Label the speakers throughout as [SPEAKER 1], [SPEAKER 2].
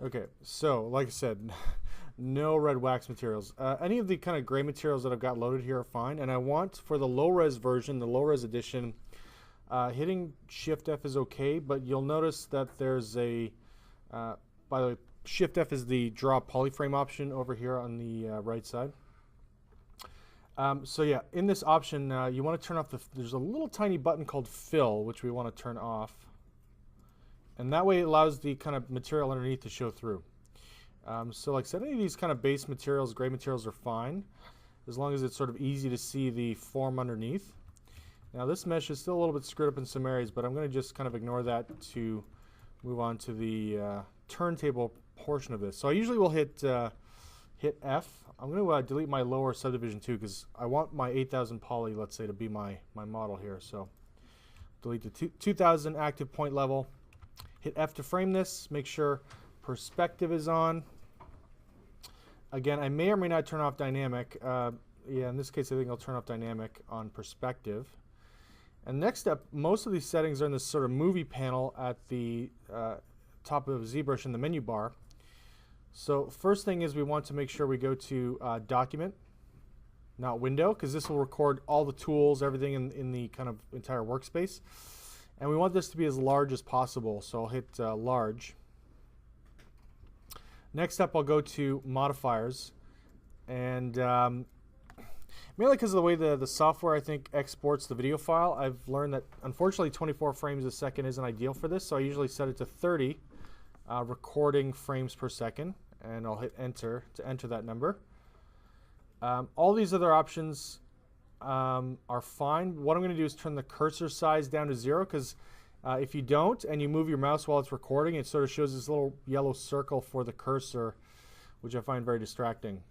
[SPEAKER 1] Okay, so like I said, no red wax materials. Any of the kind of gray materials that I've got loaded here are fine. And I want, for the low-res version, the low-res edition, hitting Shift F is okay, but you'll notice that there's a, by the way, Shift F is the draw polyframe option over here on the right side. So yeah, in this option, you want to turn off there's a little tiny button called Fill, which we want to turn off. And that way it allows the kind of material underneath to show through. So like I said, any of these kind of base materials, gray materials are fine, as long as it's sort of easy to see the form underneath. Now this mesh is still a little bit screwed up in some areas, but I'm going to just kind of ignore that to move on to the turntable portion of this. So I usually will hit F. I'm going to delete my lower subdivision too, because I want my 8000 poly, let's say, to be my model here. So delete the 2000 active point level. Hit F to frame this. Make sure perspective is on. Again, I may or may not turn off dynamic. Yeah, in this case, I think I'll turn off dynamic on perspective. And next up, most of these settings are in this sort of movie panel at the top of Zbrush in the menu bar. So first thing is we want to make sure we go to Document, not Window, because this will record all the tools, everything in the kind of entire workspace. And we want this to be as large as possible, so I'll hit Large. Next up, I'll go to Modifiers. And mainly because of the way the software, I think, exports the video file, I've learned that, unfortunately, 24 frames a second isn't ideal for this, so I usually set it to 30 recording frames per second, and I'll hit Enter to enter that number. All these other options are fine. What I'm going to do is turn the cursor size down to 0, because if you don't and you move your mouse while it's recording, it sort of shows this little yellow circle for the cursor, which I find very distracting.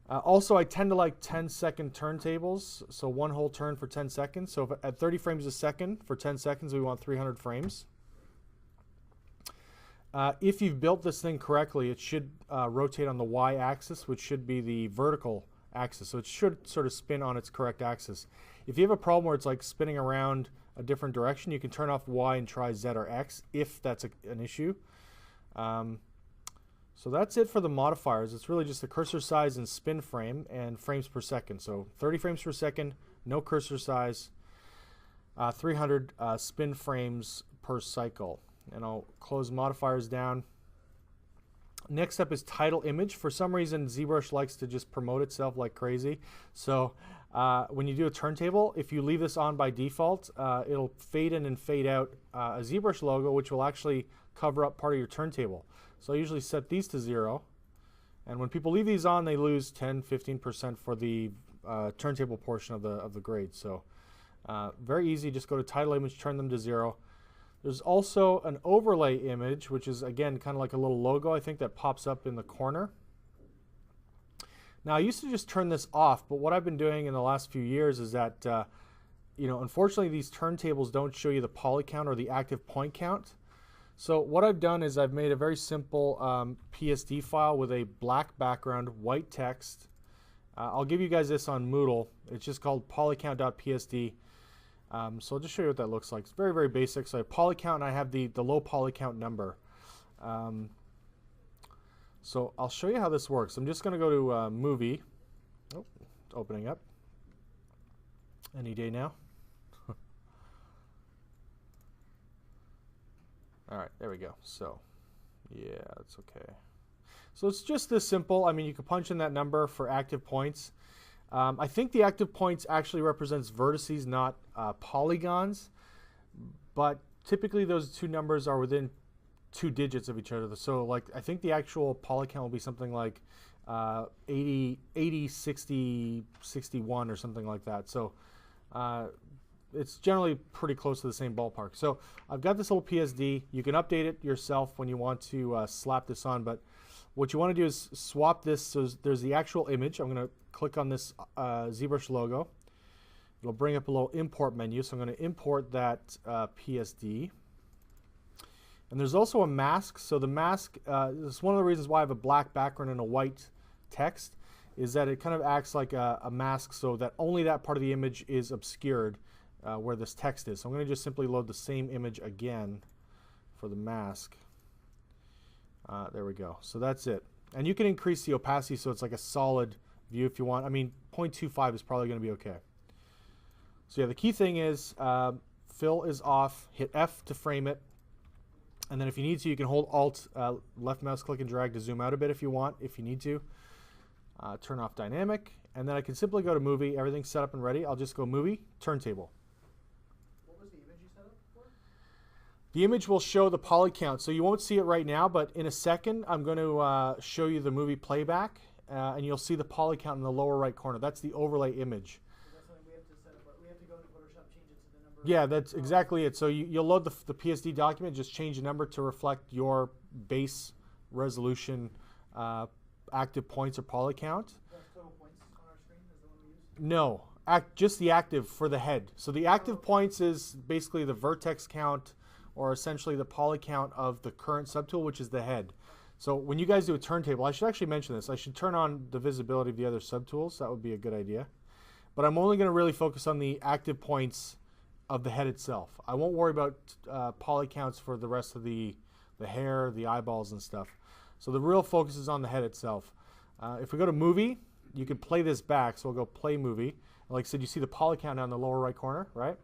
[SPEAKER 1] Also, I tend to like 10-second turntables, so one whole turn for 10 seconds. So if at 30 frames a second for 10 seconds, we want 300 frames. If you've built this thing correctly, it should rotate on the y-axis, which should be the vertical axis. So it should sort of spin on its correct axis. If you have a problem where it's like spinning around a different direction, you can turn off Y and try Z or X if that's an issue. So that's it for the modifiers. It's really just the cursor size and spin frame and frames per second. So 30 frames per second, no cursor size, 300 spin frames per cycle. And I'll close modifiers down. Next up is title image. For some reason, Zbrush likes to just promote itself like crazy. So when you do a turntable, if you leave this on by default, it'll fade in and fade out a Zbrush logo, which will actually cover up part of your turntable. So I usually set these to 0. And when people leave these on, they lose 10-15% for the turntable portion of the grade. So very easy. Just go to title image, turn them to 0. There's also an overlay image, which is, again, kind of like a little logo, I think, that pops up in the corner. Now, I used to just turn this off, but what I've been doing in the last few years is that, unfortunately, these turntables don't show you the poly count or the active point count. So what I've done is I've made a very simple PSD file with a black background, white text. I'll give you guys this on Moodle. It's just called polycount.psd. So I'll just show you what that looks like. It's very, very basic. So I have poly count, and I have the low poly count number. So I'll show you how this works. I'm just going to go to Movie. Oh, it's opening up. Any day now. All right, there we go. So, yeah, that's okay. So it's just this simple. I mean, you can punch in that number for active points. I think the active points actually represents vertices, not polygons. But typically those two numbers are within 2 digits of each other. So like I think the actual poly count will be something like 80, 60, 61 or something like that. So it's generally pretty close to the same ballpark. So I've got this little PSD. You can update it yourself when you want to slap this on, but what you want to do is swap this. So there's the actual image. I'm going to click on this Zbrush logo. It'll bring up a little import menu. So I'm going to import that PSD. And there's also a mask. So the mask is one of the reasons why I have a black background and a white text, is that it kind of acts like a mask so that only that part of the image is obscured where this text is. So I'm going to just simply load the same image again for the mask. There we go. So that's it. And you can increase the opacity so it's like a solid view if you want. I mean, 0.25 is probably going to be okay. So yeah, the key thing is fill is off. Hit F to frame it. And then if you need to, you can hold Alt, left mouse click and drag to zoom out a bit if you want, if you need to. Turn off dynamic. And then I can simply go to movie. Everything's set up and ready. I'll just go movie, turntable.
[SPEAKER 2] What was the image you set up for?
[SPEAKER 1] The image will show the poly count. So you won't see it right now, but in a second, I'm going to show you the movie playback. And you'll see the poly count in the lower right corner. That's the overlay image.
[SPEAKER 2] So that's something we have to set up. We have to go to Photoshop, change it to the number.
[SPEAKER 1] Yeah, that's exactly it. So you'll load the PSD document, just change the number to reflect your base resolution active points or poly count.
[SPEAKER 2] That's total points on our screen is the one we use?
[SPEAKER 1] No, just the active for the head. So the active points is basically the vertex count or essentially the poly count of the current subtool, which is the head. So when you guys do a turntable, I should actually mention this. I should turn on the visibility of the other subtools. That would be a good idea. But I'm only going to really focus on the active points of the head itself. I won't worry about poly counts for the rest of the hair, the eyeballs and stuff. So the real focus is on the head itself. If we go to movie, you can play this back. So we'll go play movie. Like I said, you see the poly count down in the lower right corner, right?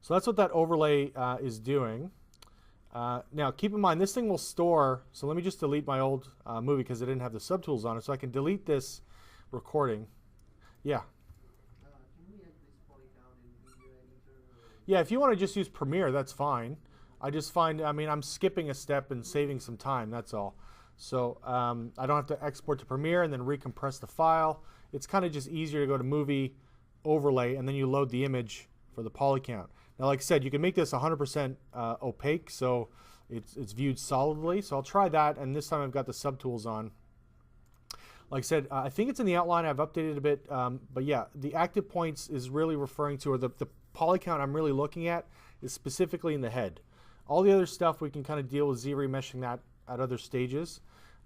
[SPEAKER 1] So that's what that overlay is doing. Now, keep in mind, this thing will store, so let me just delete my old movie because I didn't have the subtools on it, so I can delete this recording. Yeah.
[SPEAKER 2] Can we add this poly count in video editor?
[SPEAKER 1] Yeah, if you want to just use Premiere, that's fine. I just find, I mean, I'm skipping a step and saving some time, that's all. So I don't have to export to Premiere and then recompress the file. It's kind of just easier to go to movie, overlay, and then you load the image for the poly count. Now, like I said, you can make this 100% opaque, so it's viewed solidly. So I'll try that, and this time I've got the subtools on. Like I said, I think it's in the outline. I've updated a bit, but yeah, the active points is really referring to, or the poly count I'm really looking at is specifically in the head. All the other stuff we can kind of deal with Z-remeshing that at other stages.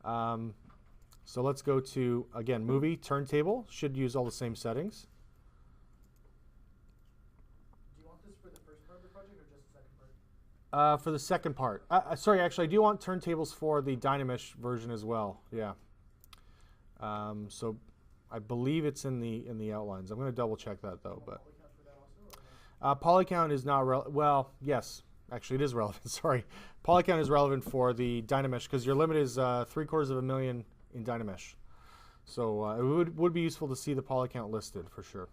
[SPEAKER 1] So let's go to, again, movie, turntable. Should use all the same settings. For the second part. Sorry, actually, I do want turntables for the Dynamesh version as well. Yeah. So I believe it's in the outlines. I'm going to double check that though. But poly count is not relevant. Well, yes, actually, it is relevant. Sorry, poly count is relevant for the Dynamesh because your limit is 750,000 in Dynamesh. So it would be useful to see the poly count listed for sure.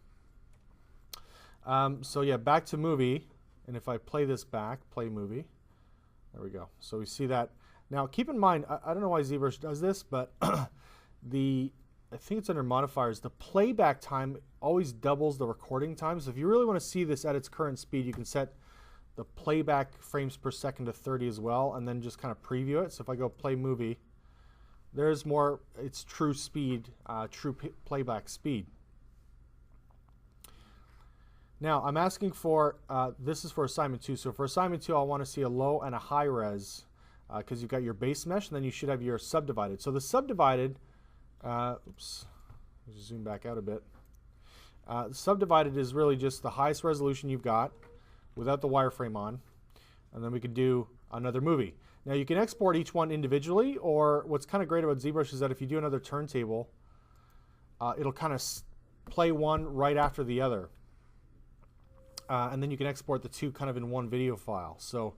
[SPEAKER 1] So yeah, back to movie. And if I play this back, play movie, there we go. So we see that. Now keep in mind, I don't know why Zbrush does this, but I think it's under modifiers, the playback time always doubles the recording time. So if you really want to see this at its current speed, you can set the playback frames per second to 30 as well, and then just kind of preview it. So if I go play movie, there's more, it's true speed, true playback speed. Now, I'm asking for, this is for assignment 2. So for assignment 2, I want to see a low and a high res because you've got your base mesh, and then you should have your subdivided. So the subdivided, oops, let's zoom back out a bit. Subdivided is really just the highest resolution you've got without the wireframe on, and then we could do another movie. Now, you can export each one individually, or what's kind of great about ZBrush is that if you do another turntable, it'll kind of play one right after the other. And then you can export the two kind of in one video file. So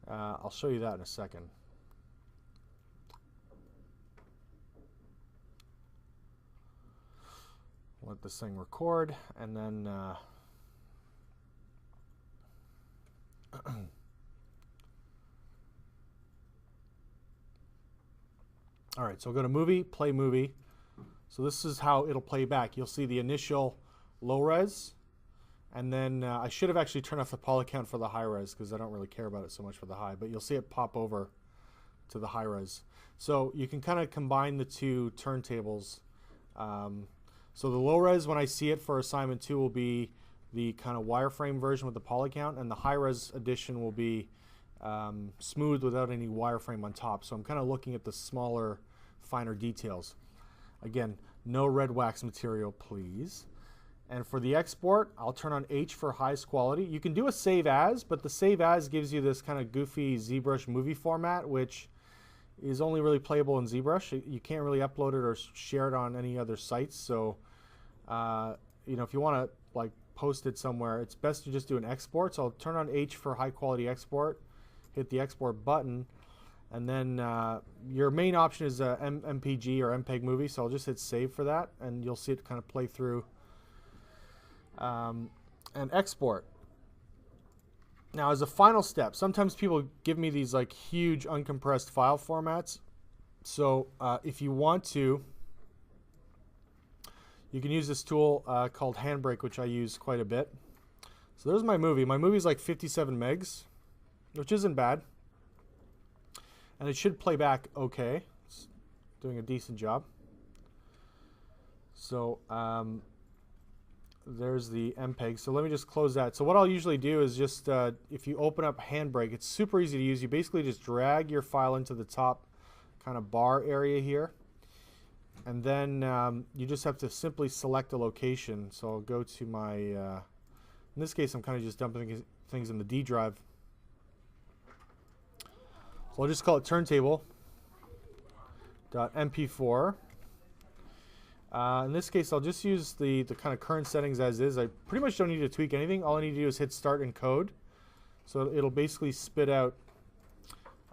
[SPEAKER 1] I'll show you that in a second. Let this thing record, and then all right, so I'll go to movie, play movie. So this is how it'll play back. You'll see the initial low res. And then I should have actually turned off the poly count for the high res because I don't really care about it so much for the high, but you'll see it pop over to the high res. So you can kind of combine the two turntables. So the low res, when I see it for assignment 2, will be the kind of wireframe version with the poly count, and the high res edition will be smooth without any wireframe on top. So I'm kind of looking at the smaller, finer details. Again, no red wax material, please. And for the export, I'll turn on H for highest quality. You can do a save as, but the save as gives you this kind of goofy ZBrush movie format, which is only really playable in ZBrush. You can't really upload it or share it on any other sites. So, you know, if you want to like post it somewhere, it's best to just do an export. So I'll turn on H for high quality export, hit the export button, and then your main option is a MPG or MPEG movie. So I'll just hit save for that, and you'll see it kind of play through and export. Now, as a final step, sometimes people give me these like huge uncompressed file formats. So if you want to, you can use this tool called Handbrake, which I use quite a bit. So there's my movie. My movie is like 57 megs, which isn't bad. And it should play back okay. It's doing a decent job. So there's the MPEG. So let me just close that. So what I'll usually do is just, if you open up Handbrake, it's super easy to use. You basically just drag your file into the top kind of bar area here. And then you just have to simply select a location. So I'll go to my, in this case, I'm kind of just dumping things in the D drive. So I'll just call it turntable.mp4. In this case, I'll just use the kind of current settings as is. I pretty much don't need to tweak anything. All I need to do is hit start and code. So it'll basically spit out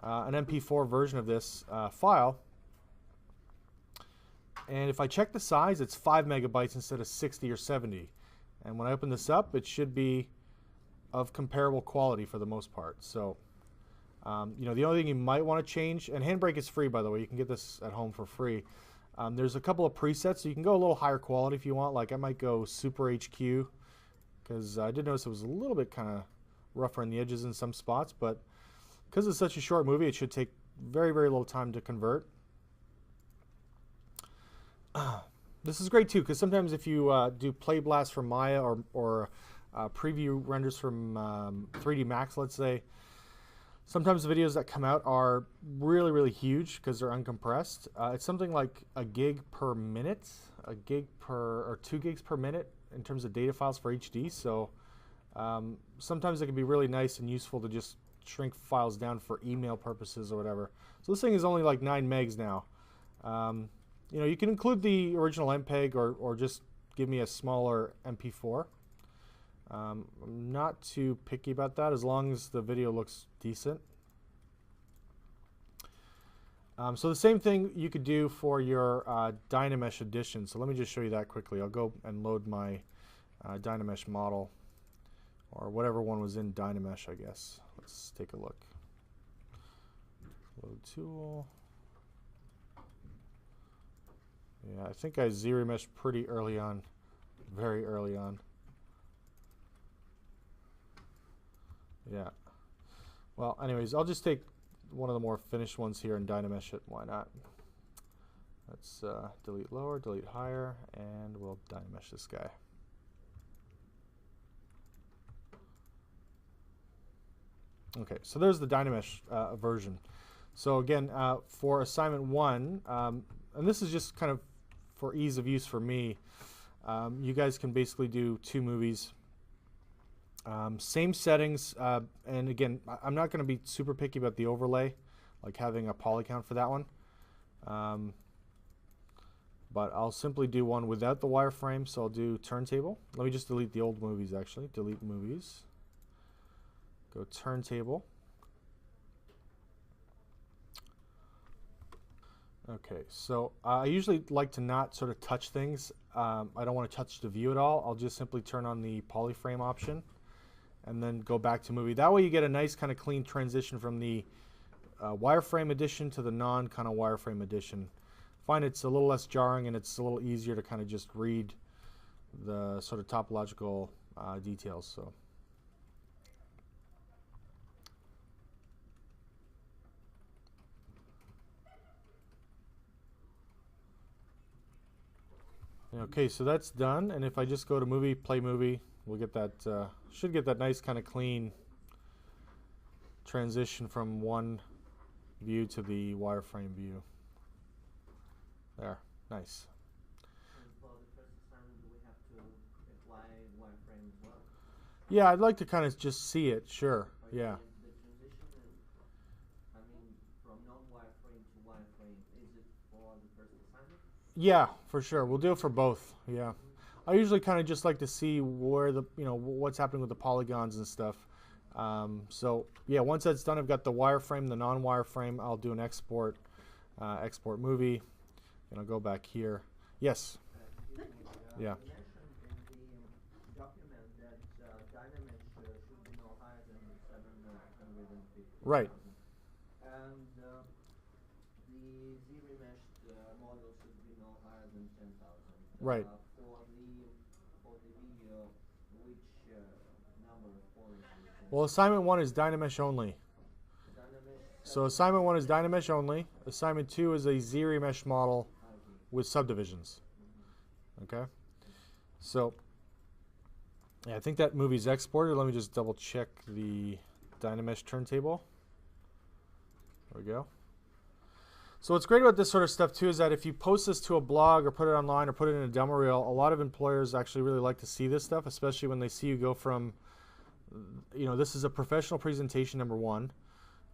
[SPEAKER 1] an MP4 version of this file. And if I check the size, it's 5 megabytes instead of 60 or 70. And when I open this up, it should be of comparable quality for the most part. So, you know, the only thing you might want to change, and Handbrake is free, by the way. You can get this at home for free. There's a couple of presets, so you can go a little higher quality if you want. Like I might go Super HQ, because I did notice it was a little bit kind of rougher on the edges in some spots, but because it's such a short movie, it should take very, very little time to convert. This is great too, because sometimes if you do Play Blast from Maya or preview renders from 3D Max, let's say, sometimes the videos that come out are really, really huge because they're uncompressed. It's something like a gig per minute, or 2 gigs per minute in terms of data files for HD. So sometimes it can be really nice and useful to just shrink files down for email purposes or whatever. So this thing is only like 9 megs now. You know, you can include the original MPEG or just give me a smaller MP4. I'm not too picky about that as long as the video looks decent. So the same thing you could do for your Dynamesh edition. So let me just show you that quickly. I'll go and load my Dynamesh model, or whatever one was in Dynamesh, I guess. Let's take a look. Load tool. Yeah, I think I ZRemeshed pretty early on, very early on. Yeah. Well, anyways, I'll just take one of the more finished ones here and Dynamesh it. Why not? Let's delete lower, delete higher, and we'll Dynamesh this guy. Okay, so there's the Dynamesh version. So again, for assignment 1, and this is just kind of for ease of use for me, you guys can basically do 2 movies. Same settings, and again, I'm not going to be super picky about the overlay, like having a poly count for that one. But I'll simply do one without the wireframe, so I'll do Turntable. Let me just delete the old movies, actually. Delete movies. Go Turntable. Okay, so I usually like to not sort of touch things. I don't want to touch the view at all. I'll just simply turn on the polyframe option and then go back to movie. That way you get a nice kind of clean transition from the wireframe edition to the non kind of wireframe edition. Find it's a little less jarring and it's a little easier to kind of just read the sort of topological details. So. Okay, so that's done, and if I just go to movie, play movie, we'll get that, should get that nice kind of clean transition from one view to the wireframe view. There, nice.
[SPEAKER 2] And for the first assignment, do we have to get
[SPEAKER 1] Yeah, I'd like to kind of just see it. Sure.
[SPEAKER 2] Okay,
[SPEAKER 1] Yeah.
[SPEAKER 2] the transition, I mean, from non-wireframe to wireframe, is it for the first assignment?
[SPEAKER 1] Yeah, for sure. We'll do it for both. Yeah.
[SPEAKER 2] Mm-hmm.
[SPEAKER 1] I usually kind of just like to see where the, what's happening with the polygons and stuff. So yeah, once that's done, I've got the wireframe, the non-wireframe. I'll do an export, export movie, and I'll go back here. Yes.
[SPEAKER 2] Excuse me,
[SPEAKER 1] Yeah.
[SPEAKER 2] you mentioned in the document that Dynamesh should be no higher than 750,000.
[SPEAKER 1] Right.
[SPEAKER 2] And the Z-remesh model should be no higher than 10,000.
[SPEAKER 1] Right.
[SPEAKER 2] For the video, which number of points do you think?
[SPEAKER 1] Well, assignment 1 is Dynamesh only.
[SPEAKER 2] Dynamesh
[SPEAKER 1] So assignment 1 is Dynamesh only. Assignment 2 is a Z-remesh model with subdivisions. Okay. So yeah, I think that movie's exported. Let me just double check the Dynamesh turntable. There we go. So what's great about this sort of stuff too is that if you post this to a blog or put it online or put it in a demo reel, a lot of employers actually really like to see this stuff, especially when they see you go from, this is a professional presentation, number one.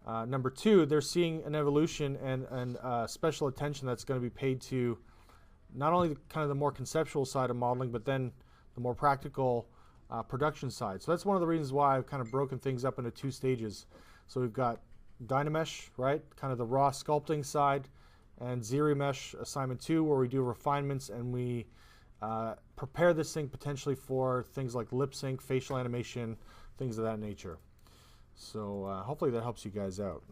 [SPEAKER 1] Number two, they're seeing an evolution and special attention that's going to be paid to not only kind of the more conceptual side of modeling, but then the more practical production side. So that's one of the reasons why I've kind of broken things up into 2 stages. So we've got Dynamesh, right, kind of the raw sculpting side, and Z-remesh assignment 2, where we do refinements and we prepare this thing potentially for things like lip sync, facial animation, things of that nature. So hopefully that helps you guys out.